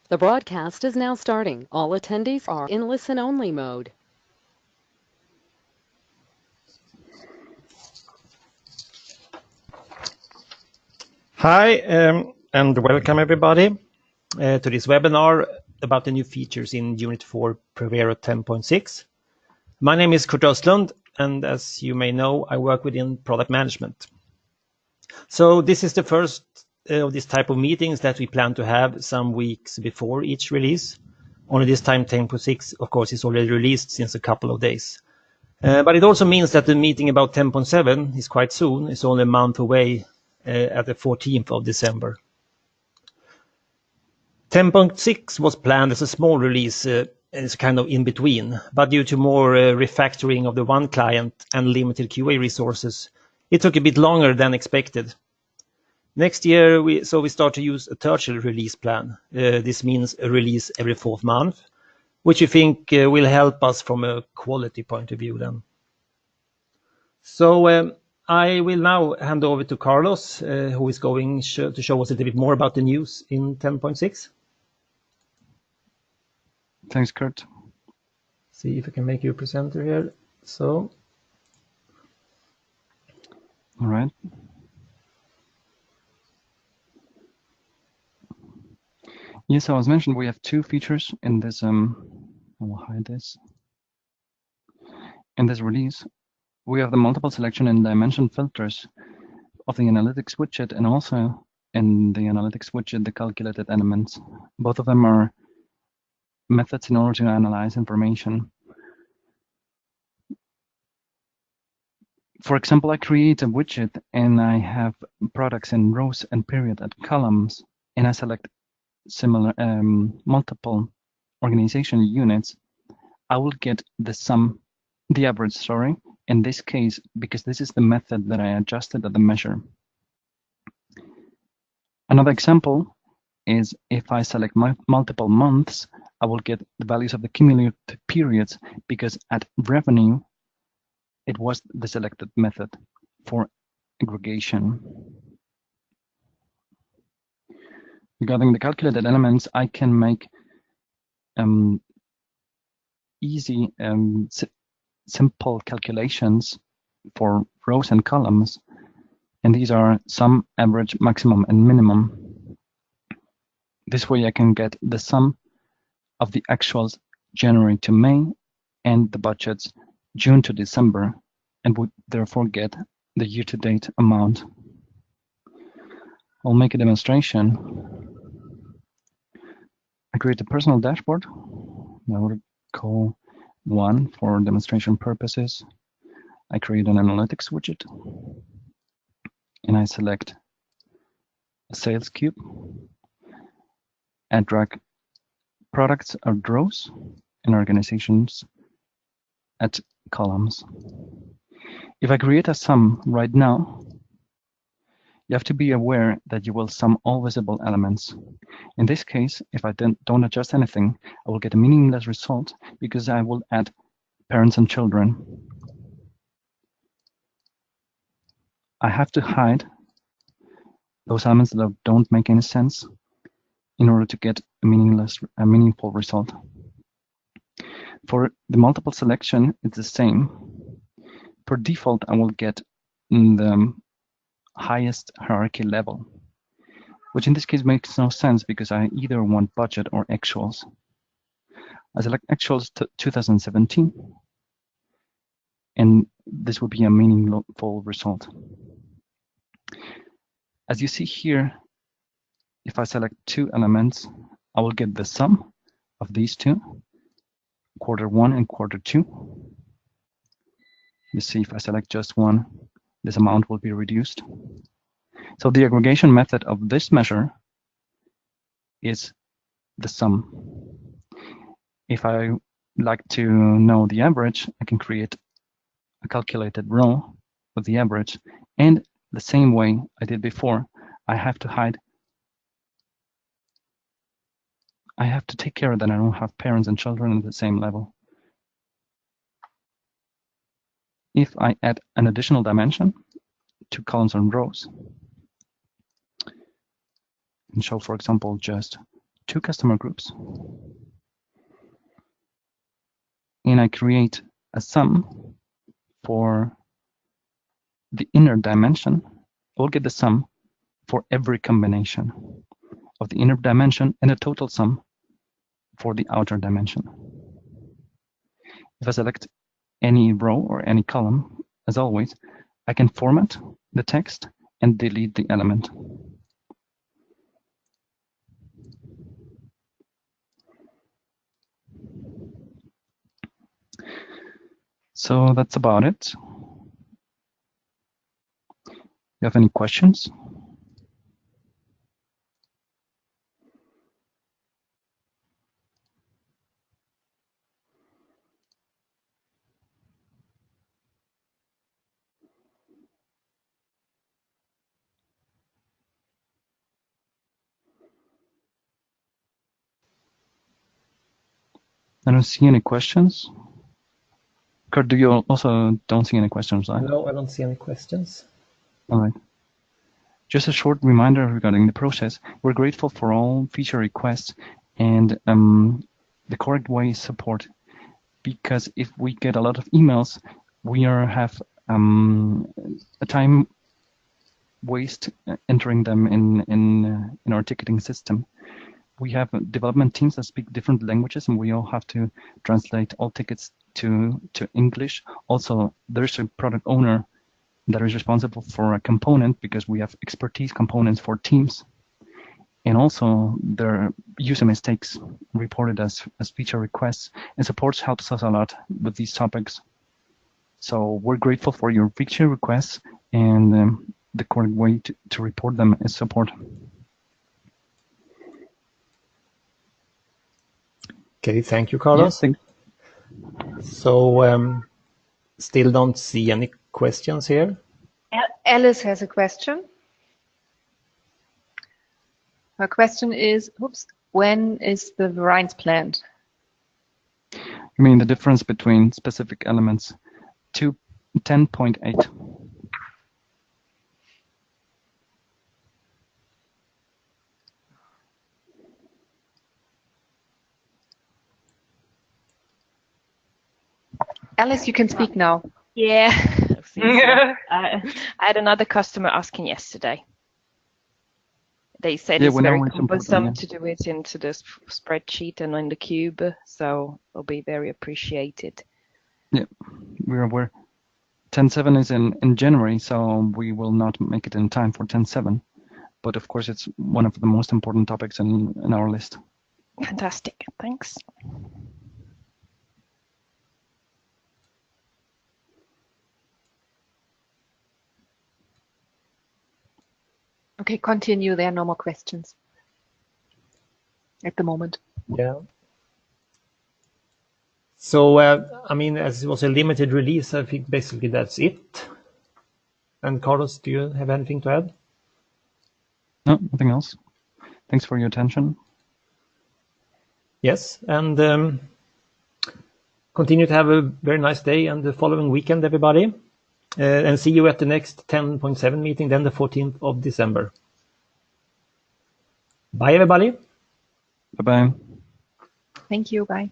The broadcast is now starting. All attendees are in listen-only mode. Hi, and welcome everybody to this webinar about the new features in Unit 4 Prevero 10.6. My name is Kurt Östlund, and as you may know, I work within product management. So this is the first of this type of meetings that we plan to have some weeks before each release. Only this time 10.6, of course, is already released since a couple of days. But it also means that the meeting about 10.7 is quite soon. It's only a month away at the 14th of December. 10.6 was planned as a small release, as kind of in between, but due to more refactoring of the one client and limited QA resources, it took a bit longer than expected. Next year, we start to use a tertiary release plan. This means a release every 4th month, which we think will help us from a quality point of view then. So I will now hand over to Carlos, who is going to show us a little bit more about the news in 10.6. Thanks, Kurt. See if I can make you a presenter here. So. All right. Yes, so as mentioned, we have two features in this. I will hide this. In this release, we have the multiple selection and dimension filters of the analytics widget, and also in the analytics widget, the calculated elements. Both of them are methods in order to analyze information. For example, I create a widget and I have products in rows and period and columns, and I select similar multiple organization units. I will get the average, sorry, in this case, because this is the method that I adjusted at the measure. Another example is if I select multiple months, I will get the values of the cumulative periods, because at revenue, it was the selected method for aggregation. Regarding the calculated elements, I can make easy, simple calculations for rows and columns. And these are sum, average, maximum, and minimum. This way I can get the sum of the actuals January to May and the budgets June to December, and would therefore get the year-to-date amount. I'll make a demonstration. I create a personal dashboard. I would call one for demonstration purposes. I create an analytics widget, and I select a sales cube and drag products or rows and organizations at columns. If I create a sum right now, you have to be aware that you will sum all visible elements. In this case, if I don't adjust anything, I will get a meaningless result because I will add parents and children. I have to hide those elements that don't make any sense in order to get a meaningful result. For the multiple selection, it's the same. Per default, I will get the highest hierarchy level, which in this case makes no sense because I either want budget or actuals. I select actuals to 2017, and this will be a meaningful result. As you see here, if I select two elements, I will get the sum of these two, Q1 and Q2. You see, if I select just one, this amount will be reduced. So the aggregation method of this measure is the sum. If I like to know the average, I can create a calculated row with the average, and the same way I did before, I have to hide. I have to take care that I don't have parents and children at the same level. If I add an additional dimension to columns and rows, and show, for example, just two customer groups, and I create a sum for the inner dimension. I will get the sum for every combination of the inner dimension and a total sum for the outer dimension. If I select any row or any column, as always, I can format the text and delete the element. So that's about it. You have any questions? I don't see any questions. Kurt, do you also don't see any questions, right? No, I don't see any questions. All right. Just a short reminder regarding the process. We're grateful for all feature requests and the correct way support, because if we get a lot of emails, we have a time waste entering them in our ticketing system. We have development teams that speak different languages, and we all have to translate all tickets to English. Also, there's a product owner that is responsible for a component, because we have expertise components for teams. And also, there are user mistakes reported as feature requests, and support helps us a lot with these topics. So we're grateful for your feature requests, and the correct way to report them is support. Okay, thank you, Carlos. Yes, So still don't see any questions here. Alice has a question. Her question is, when is the variance planned? you mean the difference between specific elements to 10.8? Alice, you can speak now. Yeah. I had another customer asking yesterday. They said Yeah, it's whenever very it's important, cumbersome yeah. to do it into the spreadsheet and in the cube, so it'll be very appreciated. Yeah, we're aware. 10.7 is in January, so we will not make it in time for 10.7. But of course, it's one of the most important topics in our list. Fantastic. Thanks. Okay, continue. There are no more questions at the moment. Yeah. So, I mean, as it was a limited release, I think basically that's it. And Carlos, do you have anything to add? No, nothing else. Thanks for your attention. Yes, and continue to have a very nice day and the following weekend, everybody. And see you at the next 10.7 meeting, then the 14th of December. Bye, everybody. Bye-bye. Thank you. Bye.